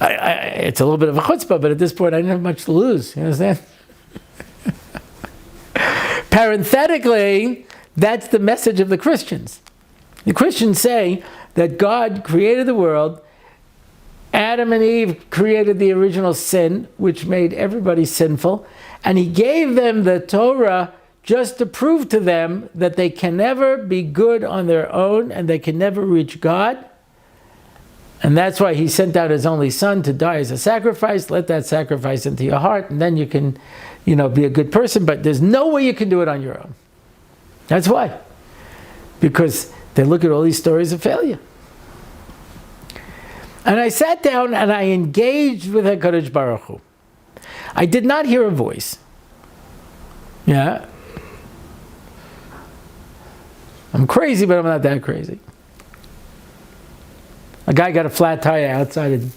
A: It's a little bit of a chutzpah, but at this point I didn't have much to lose. You understand? Parenthetically, that's the message of the Christians. The Christians say that God created the world, Adam and Eve created the original sin, which made everybody sinful, and he gave them the Torah just to prove to them that they can never be good on their own and they can never reach God. And that's why he sent out his only son to die as a sacrifice. Let that sacrifice into your heart, and then you can, be a good person. But there's no way you can do it on your own. That's why. Because they look at all these stories of failure. And I sat down and I engaged with HaKadosh Baruch Hu. I did not hear a voice. Yeah. I'm crazy, but I'm not that crazy. A guy got a flat tire outside of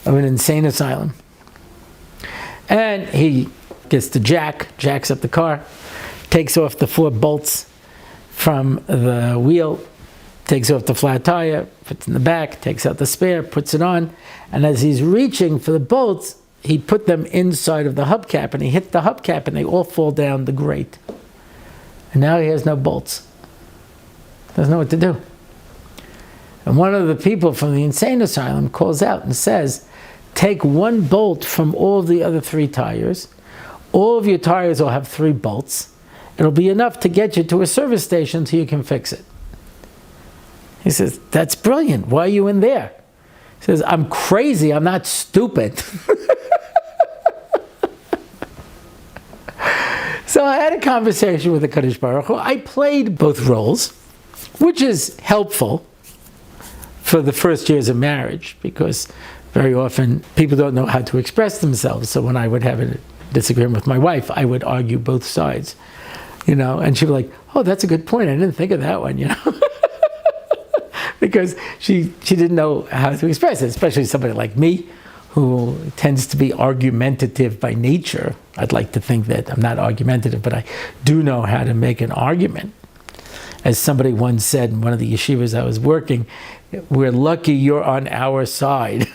A: an insane asylum. And he gets the jacks up the car, takes off the 4 bolts from the wheel, takes off the flat tire, puts it in the back, takes out the spare, puts it on, and as he's reaching for the bolts, he put them inside of the hubcap, and he hit the hubcap, and they all fall down the grate. And now he has no bolts. Doesn't know what to do. And one of the people from the insane asylum calls out and says, take 1 bolt from all the other 3 tires. All of your tires will have 3 bolts. It'll be enough to get you to a service station so you can fix it. He says, that's brilliant. Why are you in there? He says, I'm crazy. I'm not stupid. So I had a conversation with the Kadosh Baruch Hu. I played both roles, which is helpful for the first years of marriage, because very often people don't know how to express themselves. So when I would have a disagreement with my wife, I would argue both sides, and she'd be like, oh, that's a good point. I didn't think of that one, because she didn't know how to express it, especially somebody like me, who tends to be argumentative by nature. I'd like to think that I'm not argumentative, but I do know how to make an argument. As somebody once said in one of the yeshivas I was working, we're lucky you're on our side.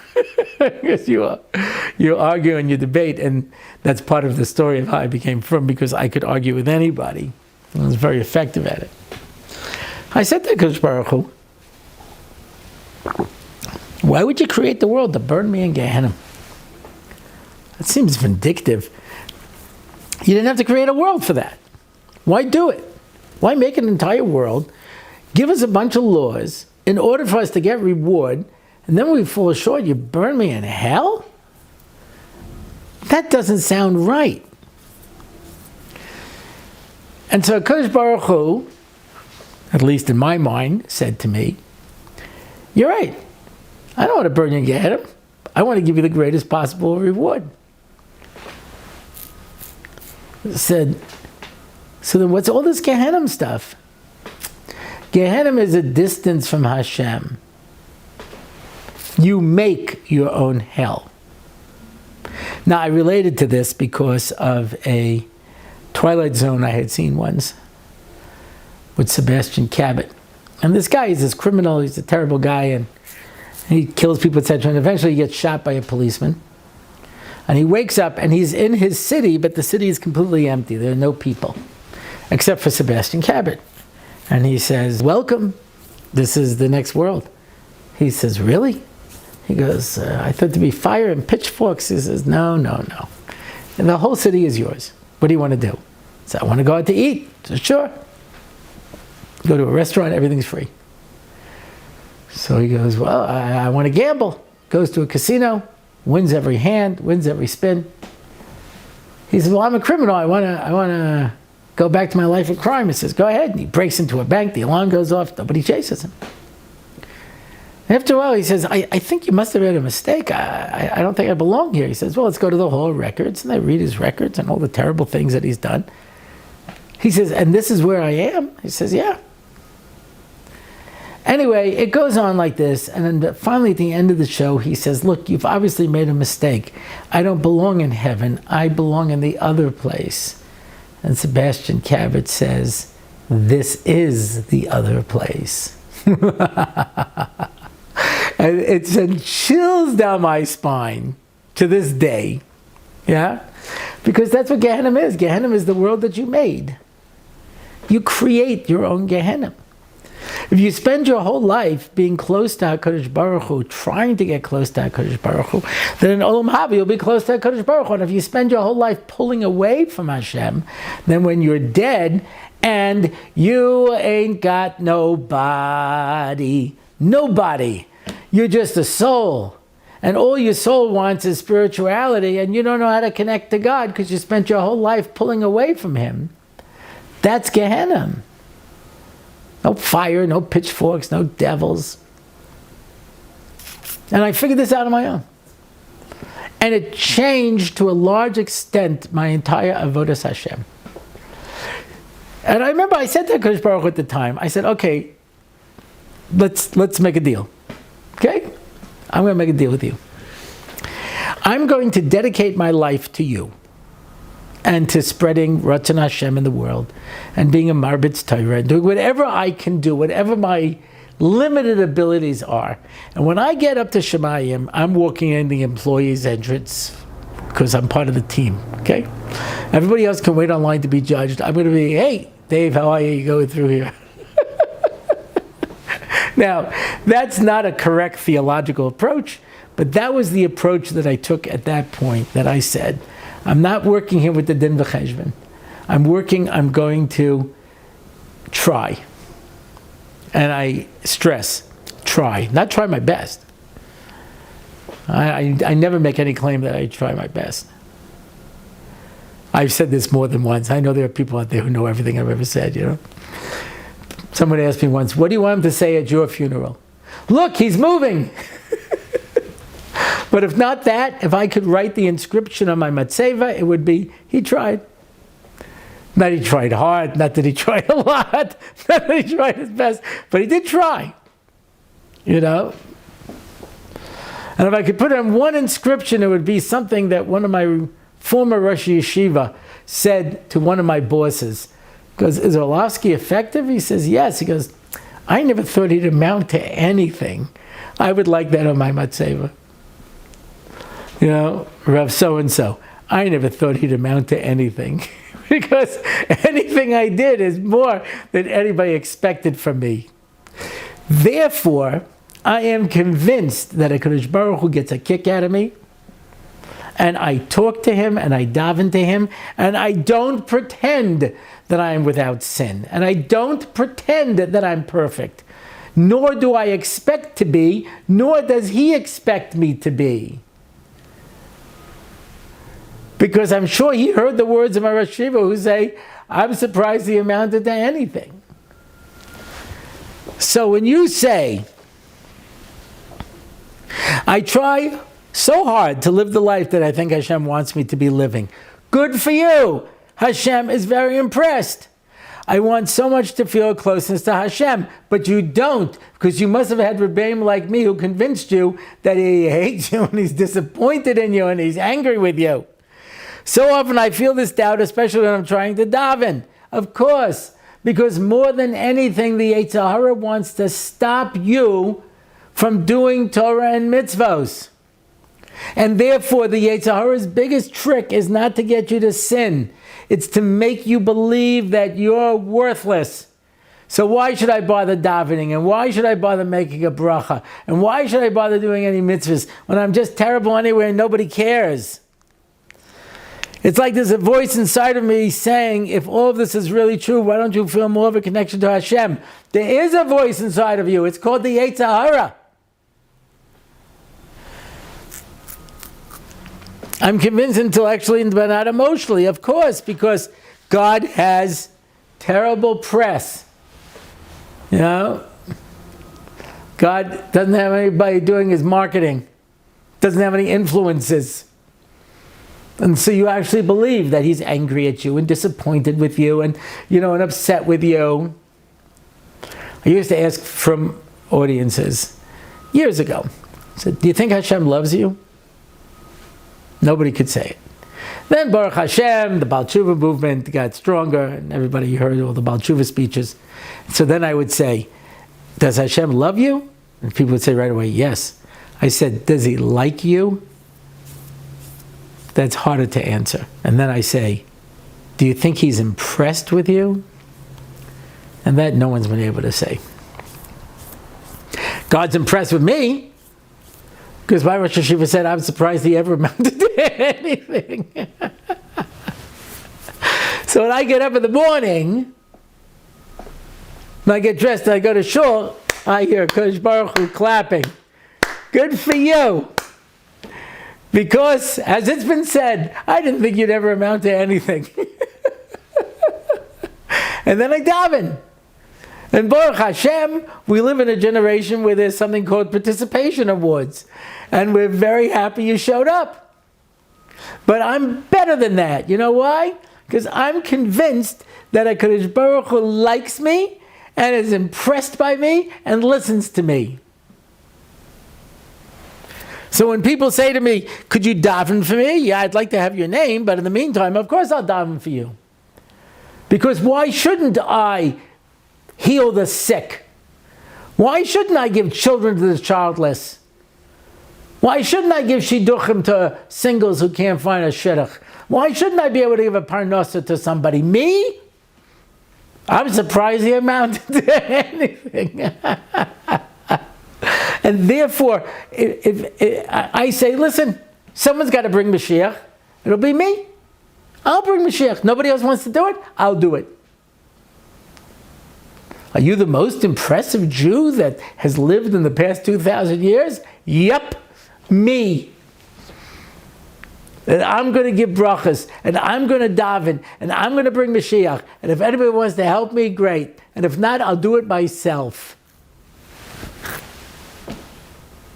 A: Because you argue and you debate, and that's part of the story of how I became frum, because I could argue with anybody. I was very effective at it. I said to Kadosh Baruch Hu, why would you create the world to burn me in Gehenna? That seems vindictive. You didn't have to create a world for that. Why do it? Why make an entire world, give us a bunch of laws in order for us to get reward, and then when we fall short, you burn me in hell? That doesn't sound right. And so Kadosh Baruch Hu, at least in my mind, said to me, you're right. I don't want to burn you in Gehenna. I want to give you the greatest possible reward. I said, so then what's all this Gehenna stuff? Gehenna is a distance from Hashem. You make your own hell. Now, I related to this because of a Twilight Zone I had seen once with Sebastian Cabot. And this guy is this criminal, he's a terrible guy, and he kills people, etc. And eventually he gets shot by a policeman. And he wakes up and he's in his city, but the city is completely empty. There are no people, except for Sebastian Cabot. And he says, welcome, this is the next world. He says, really? He goes, I thought there'd be fire and pitchforks. He says, no. And the whole city is yours. What do you want to do? He said, I want to go out to eat. He says, sure. Go to a restaurant, everything's free. So he goes, well, I want to gamble. Goes to a casino, wins every hand, wins every spin. He says, well, I'm a criminal. I want to go back to my life of crime. He says, go ahead. And he breaks into a bank. The alarm goes off. Nobody chases him. After a while, he says, I think you must have made a mistake. I don't think I belong here. He says, well, let's go to the Hall of Records. And they read his records and all the terrible things that he's done. He says, and this is where I am? He says, yeah. Anyway, it goes on like this, and then finally at the end of the show, he says, look, you've obviously made a mistake. I don't belong in heaven. I belong in the other place. And Sebastian Cabot says, this is the other place. And it sent chills down my spine to this day. Yeah? Because that's what Gehenna is. Gehenna is the world that you made. You create your own Gehenna. If you spend your whole life being close to HaKadosh Baruch Hu, trying to get close to HaKadosh Baruch Hu, then in Olam Haba you'll be close to HaKadosh Baruch Hu. And if you spend your whole life pulling away from Hashem, then when you're dead and you ain't got nobody, you're just a soul. And all your soul wants is spirituality, and you don't know how to connect to God because you spent your whole life pulling away from Him. That's Gehenna. No fire, no pitchforks, no devils. And I figured this out on my own. And it changed to a large extent my entire avodas Hashem. And I remember I said to HaKadosh Baruch Hu at the time, I said, okay, let's make a deal. Okay? I'm going to make a deal with you. I'm going to dedicate my life to you and to spreading Ratzon Hashem in the world and being a Marbitz Torah and doing whatever I can do, whatever my limited abilities are. And when I get up to Shemayim, I'm walking in the employee's entrance because I'm part of the team, okay? Everybody else can wait online to be judged. I'm going to be, hey, Dave, how are you? You going through here? Now, that's not a correct theological approach, but that was the approach that I took at that point, that I said, I'm not working here with the din v'cheshbon. I'm going to try. And I stress, try. Not try my best. I never make any claim that I try my best. I've said this more than once. I know there are people out there who know everything I've ever said, you know. Someone asked me once, what do you want him to say at your funeral? Look, he's moving. But if not that, if I could write the inscription on my matzeva, it would be, he tried. Not he tried hard, not that he tried a lot, not that he tried his best, but he did try. You know? And if I could put on one inscription, it would be something that one of my former Rosh Yeshiva said to one of my bosses. He goes, is Orlofsky effective? He says, yes. He goes, I never thought he'd amount to anything. I would like that on my matzeva. You know, Rav so-and-so. I never thought he'd amount to anything. Because anything I did is more than anybody expected from me. Therefore, I am convinced that HaKadosh Baruch Hu gets a kick out of me. And I talk to Him, and I daven to Him, and I don't pretend that I am without sin. And I don't pretend that I'm perfect. Nor do I expect to be, nor does He expect me to be. Because I'm sure he heard the words of my Rosh Yeshiva who say, I'm surprised he amounted to anything. So when you say, I try so hard to live the life that I think Hashem wants me to be living, good for you. Hashem is very impressed. I want so much to feel closeness to Hashem, but you don't, because you must have had Rebbeim like me who convinced you that he hates you and he's disappointed in you and he's angry with you. So often I feel this doubt, especially when I'm trying to daven. Of course, because more than anything, the Yetzer Hara wants to stop you from doing Torah and mitzvos. And therefore, the Yetzer Hara's biggest trick is not to get you to sin. It's to make you believe that you're worthless. So why should I bother davening? And why should I bother making a bracha? And why should I bother doing any mitzvahs when I'm just terrible anyway and nobody cares? It's like there's a voice inside of me saying, if all of this is really true, why don't you feel more of a connection to Hashem? There is a voice inside of you. It's called the Yetzer Hara. I'm convinced intellectually but not emotionally, of course, because God has terrible press. You know? God doesn't have anybody doing his marketing. Doesn't have any influences. And so you actually believe that he's angry at you and disappointed with you and, and upset with you. I used to ask from audiences years ago, I said, do you think Hashem loves you? Nobody could say it. Then Baruch Hashem, the Baal Tshuva movement got stronger and everybody heard all the Baal Tshuva speeches. So then I would say, does Hashem love you? And people would say right away, yes. I said, does he like you? that's harder to answer. And then I say, do you think he's impressed with you? And that no one's been able to say. God's impressed with me, because my Rosh Hashiva said, I'm surprised he ever amounted to anything. So when I get up in the morning, when I get dressed and I go to shul, I hear Kodesh Baruch Hu clapping. Good for you. Because, as it's been said, I didn't think you'd ever amount to anything. And then I daven. And Baruch Hashem, we live in a generation where there's something called participation awards. And we're very happy you showed up. But I'm better than that. You know why? Because I'm convinced that HaKadosh Baruch Hu likes me and is impressed by me and listens to me. So when people say to me, could you daven for me? Yeah, I'd like to have your name, but in the meantime, of course I'll daven for you. Because why shouldn't I heal the sick? Why shouldn't I give children to the childless? Why shouldn't I give shidduchim to singles who can't find a shidduch? Why shouldn't I be able to give a parnasa to somebody? Me? I'm surprised he amounted to anything. And therefore, if I say, listen, someone's got to bring Mashiach, it'll be me. I'll bring Mashiach. Nobody else wants to do it, I'll do it. Are you the most impressive Jew that has lived in the past 2,000 years? Yep, me. And I'm going to give brachas, and I'm going to daven, and I'm going to bring Mashiach. And if anybody wants to help me, great. And if not, I'll do it myself.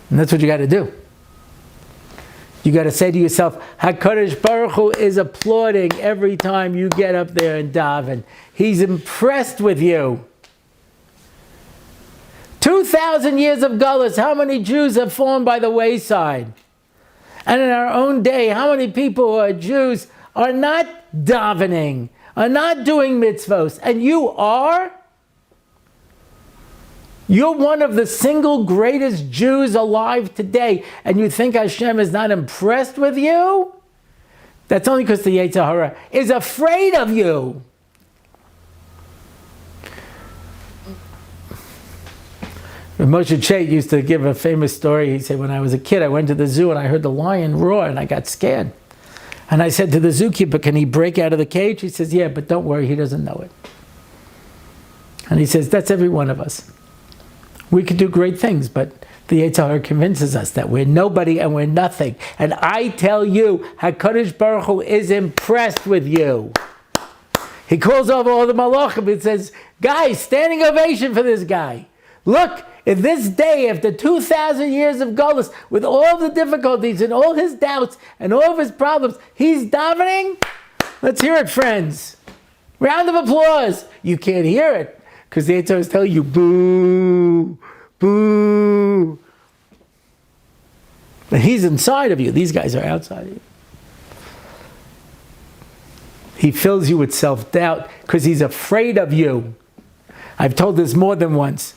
A: And that's what you got to do. You got to say to yourself, HaKadosh Baruch Hu is applauding every time you get up there and daven. He's impressed with you. 2,000 years of Gullus, how many Jews have fallen by the wayside? And in our own day, how many people who are Jews are not davening, are not doing mitzvos? And you are? You're one of the single greatest Jews alive today, and you think Hashem is not impressed with you? That's only because the Yetzer Hara is afraid of you. Moshe Chait used to give a famous story. He said, when I was a kid, I went to the zoo and I heard the lion roar and I got scared. And I said to the zookeeper, can he break out of the cage? He says, yeah, but don't worry, he doesn't know it. And he says, that's every one of us. We could do great things, but the Yetzer Hara convinces us that we're nobody and we're nothing. And I tell you, HaKadosh Baruch Hu is impressed with you. He calls over all the malachim and says, guys, standing ovation for this guy. Look, in this day, after 2,000 years of Gullus, with all the difficulties and all his doubts and all of his problems, he's davening. Let's hear it, friends. Round of applause. You can't hear it because the Yetzer Hara is telling you, boo, boo. But he's inside of you. These guys are outside of you. He fills you with self-doubt because he's afraid of you. I've told this more than once.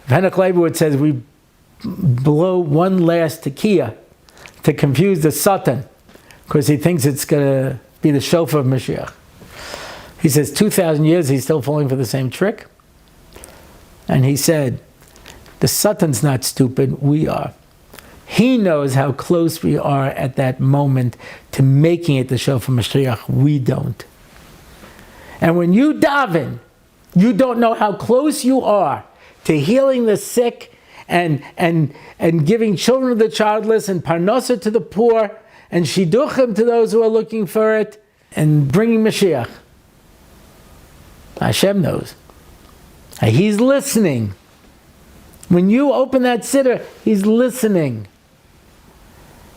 A: Henoch Leibowitz says we blow one last tekiah to confuse the Satan because he thinks it's going to be the shofar of Mashiach. He says 2,000 years he's still falling for the same trick. And he said, the Satan's not stupid, we are. He knows how close we are at that moment to making it the shofar Mashiach. We don't. And when you daven, you don't know how close you are to healing the sick and giving children to the childless and parnasa to the poor and shidduchim to those who are looking for it and bringing Mashiach. Hashem knows. And He's listening. When you open that siddur, He's listening.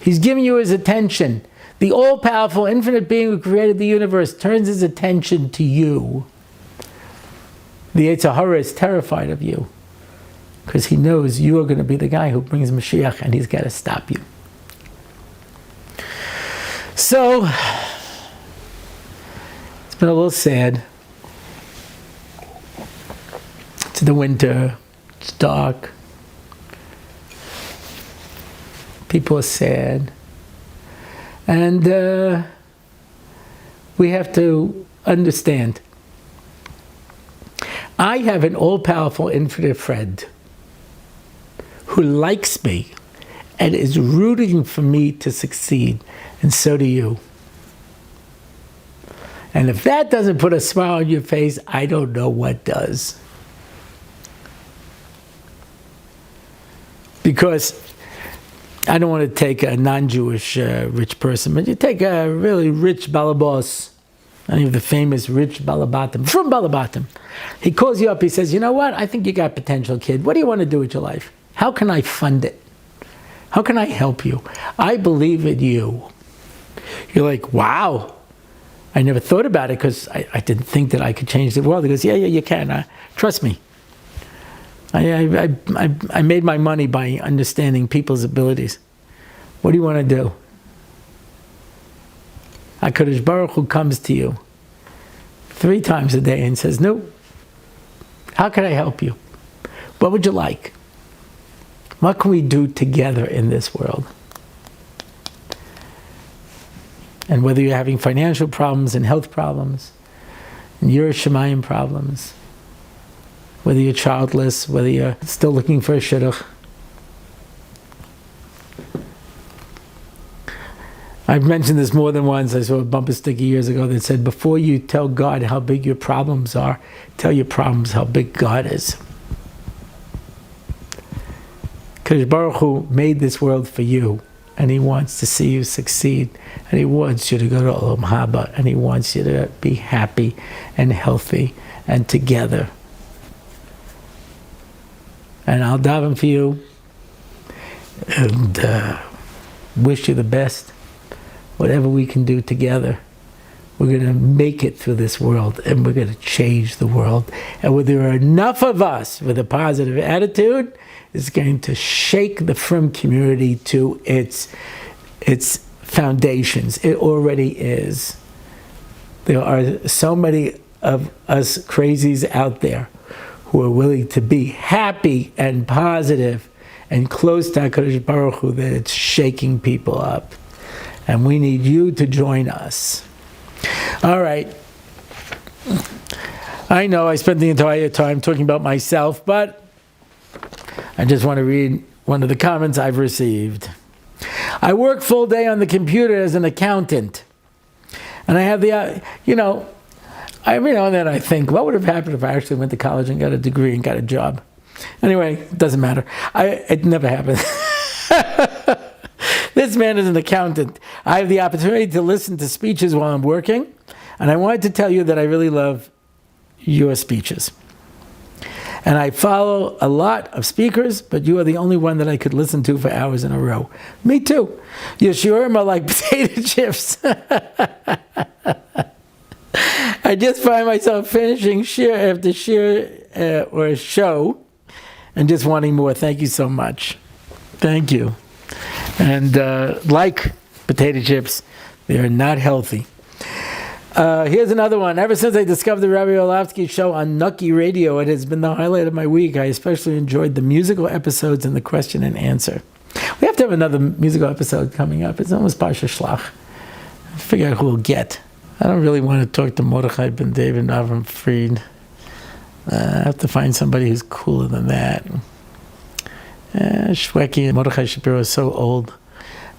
A: He's giving you His attention. The all-powerful, infinite being who created the universe turns His attention to you. The Yetzer Hara is terrified of you because he knows you are going to be the guy who brings Mashiach and he's got to stop you. So, it's been a little sad. It's the winter. It's dark. People are sad. And we have to understand. I have an all-powerful infinite friend who likes me and is rooting for me to succeed, and so do you. And if that doesn't put a smile on your face, I don't know what does. Because I don't want to take a non-Jewish rich person, but you take a really rich balabos, any of the famous rich balabatim, from balabatim. He calls you up, he says, you know what, I think you got potential, kid. What do you want to do with your life? How can I fund it? How can I help you? I believe in you. You're like, wow. I never thought about it because I didn't think that I could change the world. He goes, yeah, you can. Trust me. I made my money by understanding people's abilities. What do you want to do? HaKadosh Baruch Hu comes to you 3 times a day and says, no, how can I help you? What would you like? What can we do together in this world? And whether you're having financial problems and health problems, and Yiras Shamayim problems, whether you're childless, whether you're still looking for a shidduch. I've mentioned this more than once. I saw a bumper sticker years ago that said, before you tell God how big your problems are, tell your problems how big God is. Kadosh Baruch Hu made this world for you, and He wants to see you succeed, and He wants you to go to Olam Haba, and He wants you to be happy and healthy and together. And I'll daven for you and wish you the best. Whatever we can do together, we're going to make it through this world, and we're going to change the world. And when there are enough of us with a positive attitude, it's going to shake the frum community to its foundations. It already is. There are so many of us crazies out there who are willing to be happy and positive and close to HaKadosh Baruch Hu, that it's shaking people up. And we need you to join us. All right. I know I spent the entire time talking about myself, but I just want to read one of the comments I've received. I work full day on the computer as an accountant. And I have the, every now and then I think, what would have happened if I actually went to college and got a degree and got a job? Anyway, it doesn't matter. It never happened. This man is an accountant. I have the opportunity to listen to speeches while I'm working, and I wanted to tell you that I really love your speeches. And I follow a lot of speakers, but you are the only one that I could listen to for hours in a row. Me too. Your shiurim are like potato chips. I just find myself finishing shir after shir or a show and just wanting more. Thank you so much. Thank you. And like potato chips, they are not healthy. Here's another one. Ever since I discovered the Rabbi Orlofsky show on Nucky Radio, it has been the highlight of my week. I especially enjoyed the musical episodes and the question and answer. We have to have another musical episode coming up. It's almost Parsha Shlach. I figure out who we'll get. I don't really want to talk to Mordechai ben David Avram Fried. I have to find somebody who's cooler than that. Shweki and Mordechai Shapiro are so old.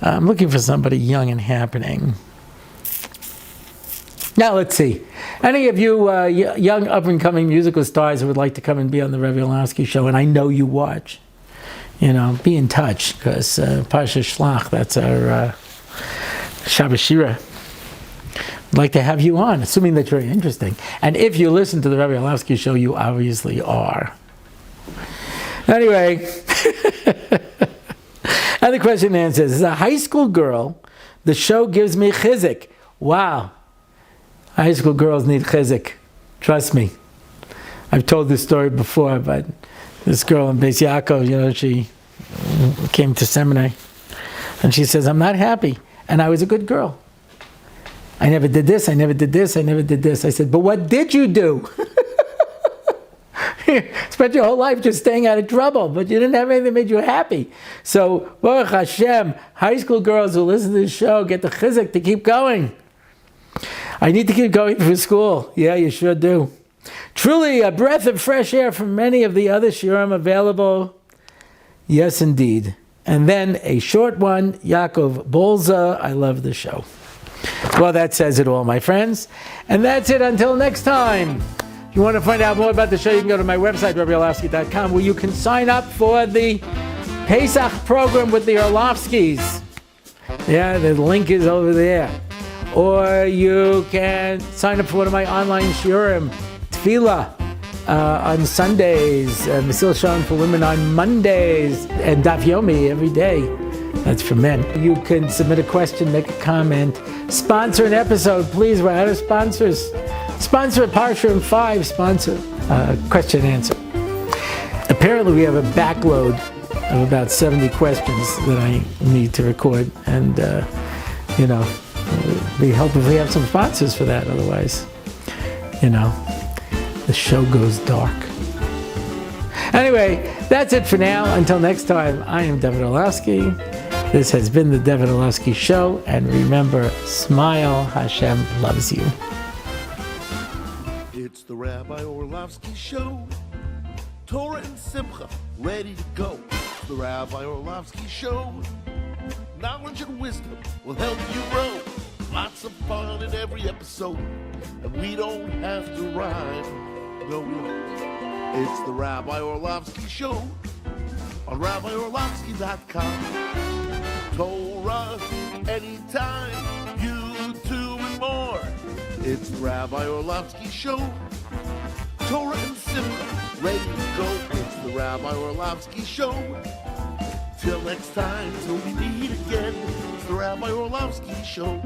A: I'm looking for somebody young and happening. Now let's see. Any of you young up-and-coming musical stars who would like to come and be on the Rabbi Orlofsky show, and I know you watch, be in touch, because Parsha Shlach, that's our Shabbat Shira. I'd like to have you on, assuming that you're interesting. And if you listen to the Rabbi Orlofsky show, you obviously are. Anyway, and the question and answer is, as a high school girl, the show gives me chizzuk. Wow. High school girls need chizzuk. Trust me. I've told this story before, but this girl in Beis Yaakov, she came to seminary, and she says, I'm not happy, and I was a good girl. I never did this, I never did this, I never did this. I said, but what did you do? Spent your whole life just staying out of trouble, but you didn't have anything that made you happy. So, Baruch Hashem, high school girls who listen to this show get the chizzuk to keep going. I need to keep going through school. Yeah, you sure do. Truly, a breath of fresh air from many of the other shiurim available. Yes, indeed. And then a short one, Yaakov Bolza, I love the show. Well, that says it all, my friends. And that's it until next time. If you want to find out more about the show, you can go to my website, RabbiOrlofsky.com, where you can sign up for the Pesach Program with the Orlofskys. Yeah, the link is over there. Or you can sign up for one of my online shiurim, Tefillah, on Sundays, Mesil Shalom for women on Mondays, and Daf Yomi every day. That's for men. You can submit a question, make a comment, sponsor an episode, please. We're out of sponsors. Sponsor a Parsha 5, sponsor question and answer. Apparently we have a backload of about 70 questions that I need to record, and it'd be helpful if we have some sponsors for that. Otherwise, the show goes dark. Anyway, that's it for now. Until next time, I am David Orlofsky. This has been the David Orlofsky Show. And remember, smile, Hashem loves you.
B: It's the Rabbi Orlofsky Show. Torah and Simcha, ready to go. It's the Rabbi Orlofsky Show. Knowledge and wisdom will help you grow. Lots of fun in every episode. And we don't have to rhyme. No, we don't. It's the Rabbi Orlofsky Show on RabbiOrlofsky.com. Torah, anytime, YouTube and more. It's the Rabbi Orlofsky Show. Torah and Simcha, ready to go. It's the Rabbi Orlofsky Show. Till next time, till we meet again. It's the Rabbi Orlofsky Show.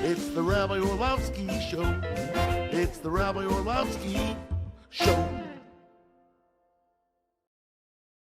B: It's the Rabbi Orlofsky Show. It's the Rabbi Orlofsky Show.